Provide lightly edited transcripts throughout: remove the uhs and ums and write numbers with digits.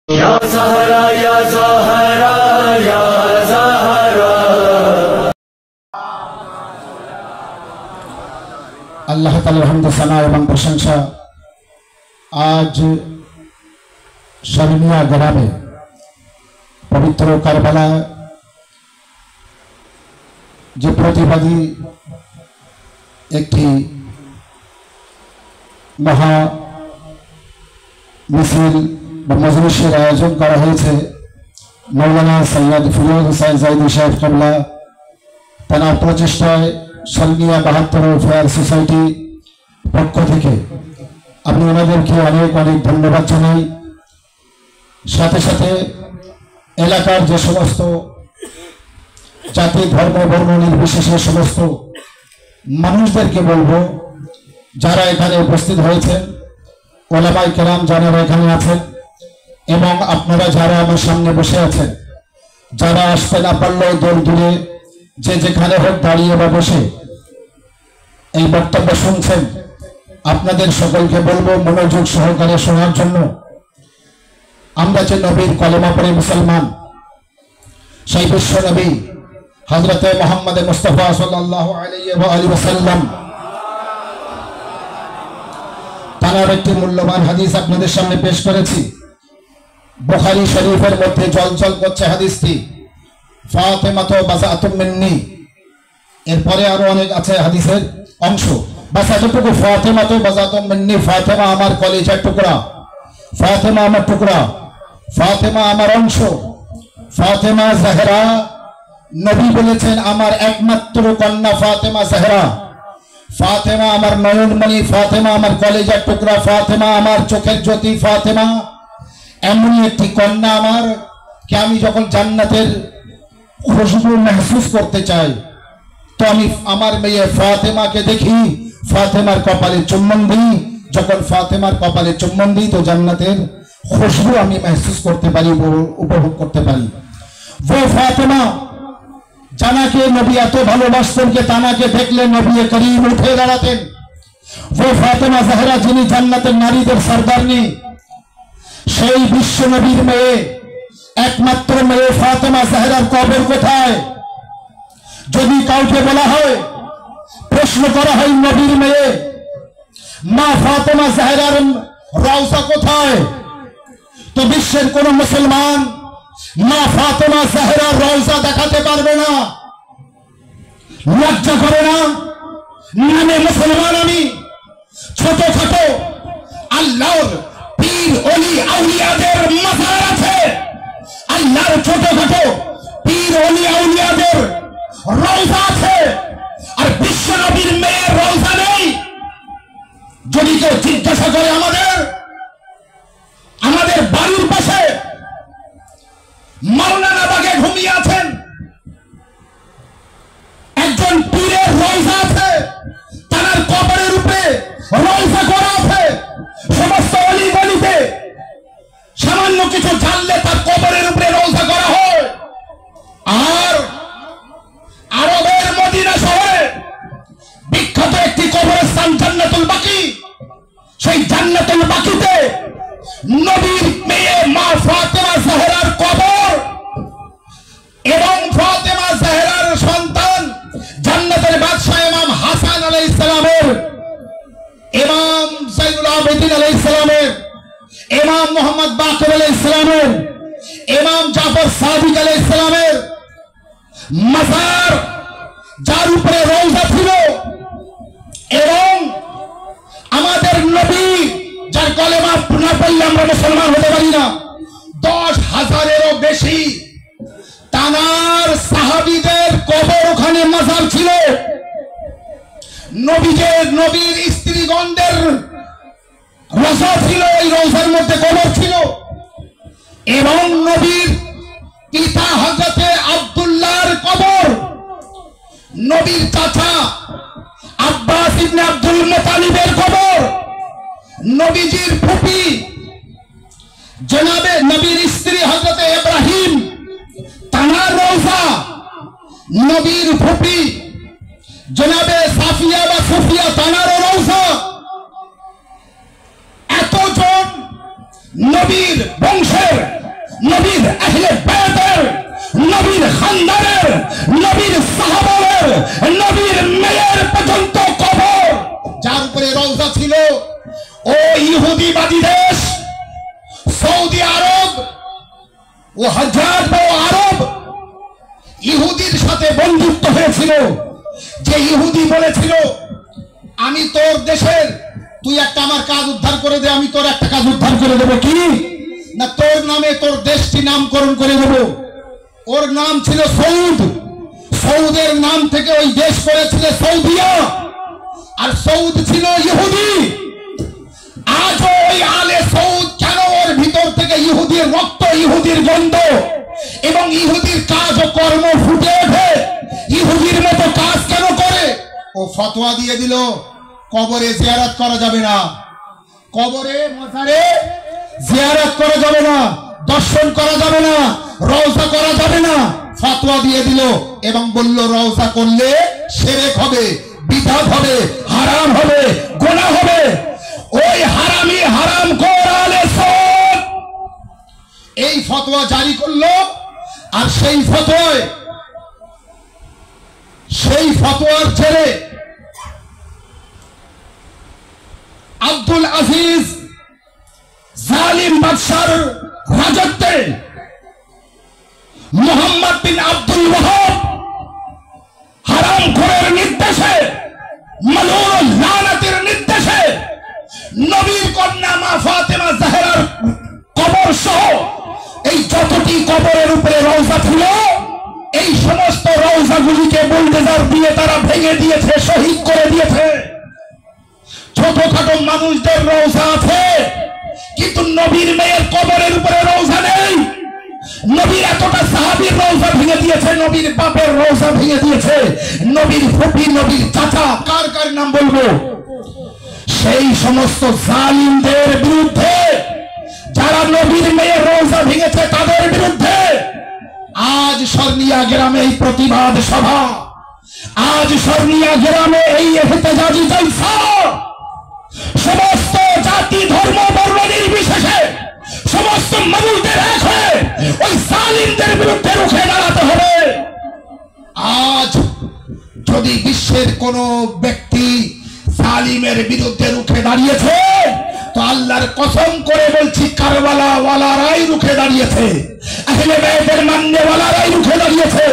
या ज़हरा या ज़हरा या ज़हरा। আল্লাহ তাআলার হামদ সানা এবং প্রশংসা আজ শারমিয়া গ্রামে পবিত্র কারবালা যে প্রতিবাদী একটি মহা মিছিল বা মজলিসের আয়োজন করা হয়েছে। মৌলানা সৈয়দ ফিরোজ হোসেন জাইদি সাহেব কেবলা তার প্রচেষ্টায় শারমিয়া 72 ওয়েলফেয়ার সোসাইটি পক্ষ থেকে আমি ওনাদেরকে অনেক অনেক ধন্যবাদ জানাই। সাথে সাথে এলাকার যে সমস্ত জাতি ধর্ম বর্ণ নির্বিশেষে সমস্ত মানুষদেরকে বলবো, যারা এখানে উপস্থিত হয়েছেন, ওলামায়ে কেরাম যারা এখানে আছেন এবং আপনারা যারা আমার সামনে বসে আছেন, যারা আসতে না পারলেও দূর দূরে যে যেখানে হোক দাঁড়িয়ে বা বসে এই বক্তব্য শুনছেন, আপনাদের সকলকে বলবো মনোযোগ সহকারে শোনার জন্য। আমরা যে নবীর কলেমা পড়ে মুসলমান, সেই বিশ্ব নবী হযরতে মুহাম্মদ মুস্তাফা সাল্লাল্লাহু আলাইহি ওয়াসাল্লাম তার একটি মূল্যবান হাদিস আপনাদের সামনে পেশ করেছি। বুখারী শরীফের মধ্যে জলজল করছে হাদিসটি, ফাতেমা তো বাযাতুম মিন্নি। এরপরে আরো অনেক আছে হাদিসের অংশ, বাস এতটুকু, ফাতেমা তো বাযাতুম মিন্নি, ফাতেমা আমার কলিজার টুকরা, ফাতেমা আমার টুকরা, ফাতেমা আমার অংশ, ফাতেমা জাহরা। নবী বলেছেন আমার একমাত্র কন্যা ফাতেমা জাহরা, ফাতেমা আমার নয়নমণি, ফাতেমা আমার কলিজার টুকরা, ফাতেমা আমার চোখের জ্যোতি, ফাতেমা এমনই একটি কন্যা আমার কে আমি যখন জান্নাতের খুশবু महसूस করতে চাই তো আমি আমার মেয়ে ফাতেমাকে দেখি, ফাতেমার কপালে চুম্বন দিই। যখন ফাতেমার কপালে চুম্বন দিই তো জান্নাতের খুশবু আমি महसूस করতে পারি, উপভোগ করতে পারি। वो फातिमा জানাকে নবী এত ভালোবাসতেন যে তানাকে দেখলে নবী করিম উঠে দাঁড়াতেন। वो फातिमा জাহরা যিনি জান্নাতের নারীদের সরদারনি, সেই বিশ্ব নবীর মেয়ে, একমাত্র মেয়ে ফাতেমা জাহরার কবর কোথায়? যদি কাউকে বলা হয়, প্রশ্ন করা হয় নবীর মেয়ে মা ফাতেমা জাহরার রওজা কোথায়, তো বিশ্বের কোন মুসলমান মা ফাতেমা জাহরার রওজা দেখাতে পারবে না। লজ্জা করে না? নামে মুসলমান আমি, ছোটখাটো আল্লাহর পীর ওলি আউলিয়াদের মাজার আছে, আল্লাহর ছোটখাটো পীর ওলি আউলিয়াদের রওজা আছে, আর বিশ্ব নবীর মেয়ের রওজা নেই। যদি কেউ জিজ্ঞাসা করে আমাদের বাড়ির পাশে মাওলানা বাগে ঘুমিয়ে আছেন একজন পীরের রওজা আছে, তার কবরের উপরে রওজা করা আছে। সমস্ত অলি গলিতে সামান্য কিছু জানলে তার কবরের উপরে রওজা করা হয়। আর আরবের মদিনা শহরে বিখ্যাত একটি কবরস্থান জান্নাতুল বাকি, সেই জান্নাতুল বাকিতে নবীর মেয়ে মা ফাতেমা জাহরার কবর এবং ফাতেমা জাহরার সন্তান জান্নাতের বাদশা ইমাম হাসান আলাইহিস সালামের, ইমাম যায়নুল আবেদিন আলাইহিস সালামের, ইমাম মুহাম্মদ বাকির আলাইহিস সালামের, ইমাম জাফর সাদিক আলাইহিস সালামের মাজার, যার উপরে রওজা ছিল। এবং আমাদের নবী যার কলেমা না পড়লে আমরা মুসলমান হতে পারি না, 10,000-এরও বেশি তানার সাহাবীদের কবর ওখানে মাজার ছিল। নবীর স্ত্রীগণদের রওজা ছিল, এই রওজার মধ্যে কবর ছিল। এবং নবীর পিতা হযরতে আব্দুল্লাহর কবর, নবীর চাচা আব্বাস ইবনে আব্দুল মুত্তালিবের কবর, নবীজির ফুফি জনাবে নবীর স্ত্রী হযরতে ইব্রাহিম তানার রওজা, নবীর ফুফি জনাবে সাফিয়া বা সুফিয়া তানার রওজা। এতজন নবীর বংশের, নবীর আহলে বায়তের, নবীর খানদানের, নবীর সাহাবাদের, নবীর মেয়ের পর্যন্ত কবর যার উপরে রওজা ছিল, ও ইহুদিবাদী দেশ সৌদি আরব ও হাজার আরব ইহুদির সাথে বন্ধুত্ব হয়েছিল। যে ইহুদি বলেছিল, আমি তোর দেশের, তুই একটা আমার কাজ উদ্ধার করে দে, আমি তোর একটা কাজ উদ্ধার করে দেবো। কি না, তোর নামে তোর দেশটি নামকরণ করে দেব। ওর নাম ছিল সৌদ, সৌদের নাম থেকে ওই দেশ করেছিল সৌদিয়া, আর সৌদ ছিল ইহুদি। আজ ওই আলে সৌদ কেন ওর ভিতর থেকে ইহুদির রক্ত, ইহুদির গন্ধ এবং ইহুদির কাজ ও কর্ম ফুটে ওঠে, ইহুদির মতো কাজ কেন করে? ও ফতোয়া দিয়ে দিল কবরে জিয়ারত করা যাবে না, কবরে মাজারে জিয়ারত করা যাবে না, দর্শন করা যাবে না, রওজা করা যাবে না, ফতোয়া দিয়ে দিল এবং বলল রওজা করলে শিরক হবে, বিদআত হবে, হারাম হবে, গুনাহ হবে। ওই হারামি হারাম খোর আলে সৌদ এই ফতোয়া জারি করলো, আর সেই ফতোয়ার ছেড়ে আব্দুল আজিজ জালিম বাদশার রাজত্বে মুহাম্মদ বিন আব্দুল ওয়াহাব হারাম খোরের নির্দেশে, মালউন লানাতের নির্দেশে নবীর কন্যা মা ফাতেমা জাহরার কবর সহ এই যতটি কবরের উপরে রওজা ছিল, এই সমস্ত রওজাগুলিকে বুলডোজার দিয়ে তারা ভেঙে দিয়েছে, শহীদ করে দিয়েছে। ছোটখাটো মানুষদের রওজা আছে, কিন্তু নবীর মেয়ের কবরের উপরে রওজা নেই। নবীর এতটা সাহাবীর রওজা ভেঙে দিয়েছে, নবীর বাপের রওজা ভেঙে দিয়েছে, নবীর ফুফি, নবীর চাচা, কার কার নাম বলবো, সেই সমস্ত জালিমদের বিরুদ্ধে, যারা নবীর মেয়ের রওজা ভেঙেছে তাদের বিরুদ্ধে আজ সরনিয়া গ্রামে এই প্রতিবাদ সভা, আজ সরনিয়া গ্রামে এই ইহতেজাজি জলসা। সমস্ত জাতি ধর্ম বর্ণ নির্বিশেষে সমস্ত মানুষদের এক হয়ে ওই জালিমদের বিরুদ্ধে রুখে দাঁড়াতে হবে। আজ যদি বিশ্বের কোন ব্যক্তি জালিমের বিরুদ্ধে রুখে দাঁড়িয়েছে, তো আল্লাহর কসম করে বলছি কারবালা ওয়ালারাই রুখে দাঁড়িয়েছে, আহলে বাইতের মাননে ওয়ালারাই রুখে দাঁড়িয়েছে,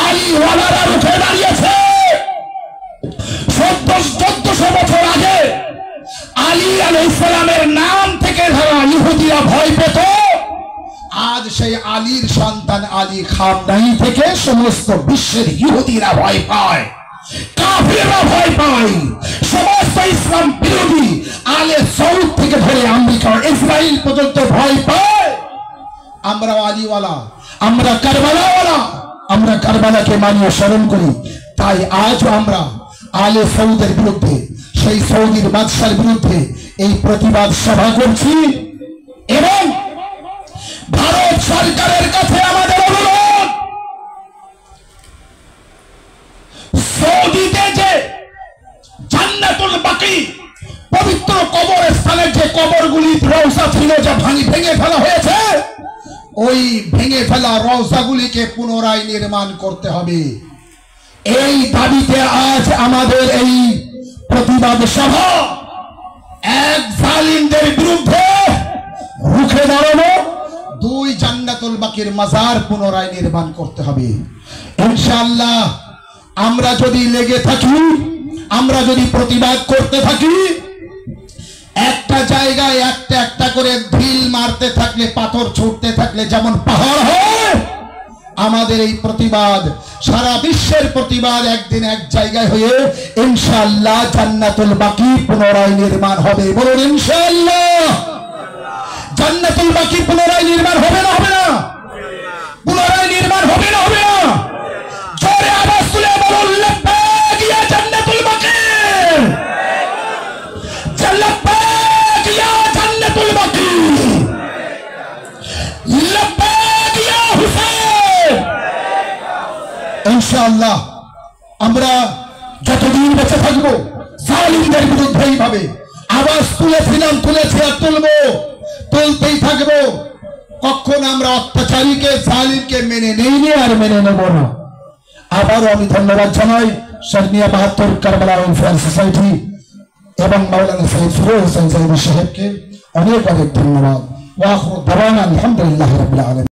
আলী ওয়ালারা রুখে দাঁড়িয়েছে। 1400 বছর আগে আলী আলাইহিস সালামের নাম থেকে যারা ইহুদিরা ভয় পেত, আজ সেই আলীর সন্তান আলী খানদানি থেকে সমস্ত বিশ্বের ইহুদিরা ভয় পায়, কাফিররা ভয় পায়, সমস্ত ইসলাম বিরোধী আলে সৌদ থেকে ধরে আমেরিকা, ইসরায়েল পর্যন্ত ভয় পায়। আমরা আলীওয়ালা, আমরা কারবালাওয়ালা, আমরা কারবালাকে মানিয়ে স্মরণ করি। তাই আজ আমরা আলে সৌদের বিরুদ্ধে, সেই সৌদির বাদশার বিরুদ্ধে এই প্রতিবাদ সভা করছি এবং ভারত সরকারের কাছে আমাদের অনুরোধ, সৌদিতে যে জান্নাতুল বাকি পবিত্র কবরস্থানের যে কবরগুলি রওজা ছিল, যা ভেঙে ফেলা হয়েছে, ওই ভেঙে ফেলা রওজাগুলিকে পুনরায় নির্মাণ করতে হবে। এই দাবিতে আজ আমাদের এই প্রতিবাদ সভা। এক জালিমদের বিরুদ্ধে রুখে দাঁড়ানো, 2 জান্নাতুল বাকির মাজার পুনরায় নির্মাণ করতে হবে। ইনশাআল্লাহ আমরা যদি লেগে থাকি, আমরা যদি প্রতিবাদ করতে থাকি, একটা জায়গায় একটা করে ঢিল মারতে থাকলে, পাথর ছুটতে থাকলে যেমন পাহাড় হয়, আমাদের এই প্রতিবাদ, সারা বিশ্বের প্রতিবাদ একদিন এক জায়গায় হয়ে ইনশাআল্লাহ জান্নাতুল বাকি পুনরায় নির্মাণ হবে। বলুন ইনশাআল্লাহ। জান্নাতুল বাকি পুনরায় নির্মাণ হবে না, হবে না? পুনরায় নির্মাণ হবে না, হবে না? জোরে আওয়াজ তুলে বলুন লাব্বাইক ইয়া জান্নাতুল বাকি, লাব্বাইক ইয়া জান্নাতুল বাকি, লাব্বাইক ইয়া হুসাইন। ইনশাআল্লাহ আমরা যতদিন বেঁচে থাকবো জালিমদের বিরুদ্ধে এইভাবে আওয়াজ তুলেছিলাম, তুলেছি আর তুলবো। তুলতেই থাকবো। কখন আমরা অত্যাচারীকে জালিমকে মেনে নেইনি আর মেনে নেব না। আবারও আমি ধন্যবাদ জানাই শর্মিয়া ৭২ কারবালা ওয়েলফেয়ার সোসাইটি এবং মাওলানা সৈয়দ ফিরোজ হোসেন সাহেব সাহেবকে অনেক অনেক ধন্যবাদ। ওয়া আখিরু দাওয়ানা আলহামদুলিল্লাহি রাব্বিল আলামিন।